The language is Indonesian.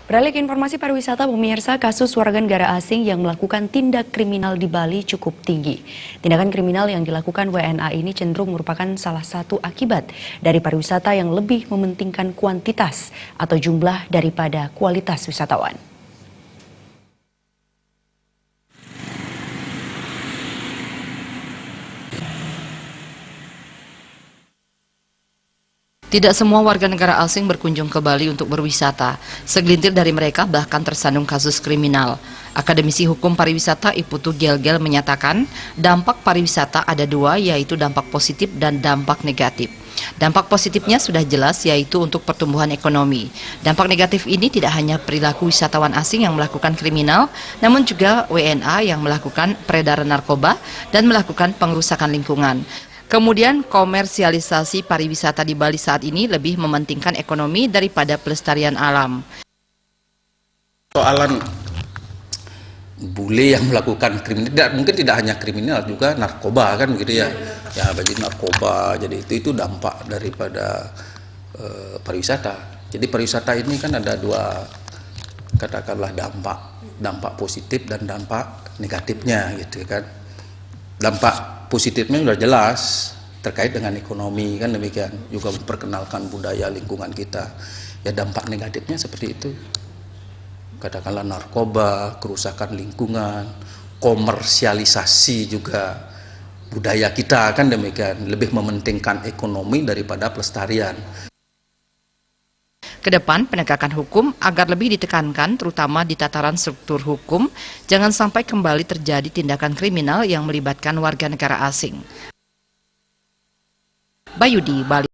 Beralih ke informasi pariwisata, pemirsa, kasus warga negara asing yang melakukan tindak kriminal di Bali cukup tinggi. Tindakan kriminal yang dilakukan WNA ini cenderung merupakan salah satu akibat dari pariwisata yang lebih mementingkan kuantitas atau jumlah daripada kualitas wisatawan. Tidak semua warga negara asing berkunjung ke Bali untuk berwisata. Segelintir dari mereka bahkan tersandung kasus kriminal. Akademisi Hukum Pariwisata Iputu Gel-Gel menyatakan dampak pariwisata ada dua, yaitu dampak positif dan dampak negatif. Dampak positifnya sudah jelas, yaitu untuk pertumbuhan ekonomi. Dampak negatif ini tidak hanya perilaku wisatawan asing yang melakukan kriminal, namun juga WNA yang melakukan peredaran narkoba dan melakukan pengerusakan lingkungan. Kemudian komersialisasi pariwisata di Bali saat ini lebih mementingkan ekonomi daripada pelestarian alam. Soalan bule yang melakukan kriminal, mungkin tidak hanya kriminal, juga narkoba kan gitu ya. Ya bagi narkoba, jadi itu dampak daripada pariwisata. Jadi pariwisata ini kan ada dua, katakanlah dampak positif dan dampak negatifnya gitu kan. Dampak positifnya sudah jelas terkait dengan ekonomi kan demikian, juga memperkenalkan budaya lingkungan kita. Ya dampak negatifnya seperti itu, katakanlah narkoba, kerusakan lingkungan, komersialisasi juga budaya kita kan demikian, lebih mementingkan ekonomi daripada pelestarian. Kedepan penegakan hukum agar lebih ditekankan, terutama di tataran struktur hukum, jangan sampai kembali terjadi tindakan kriminal yang melibatkan warga negara asing. Bayudi, Bali.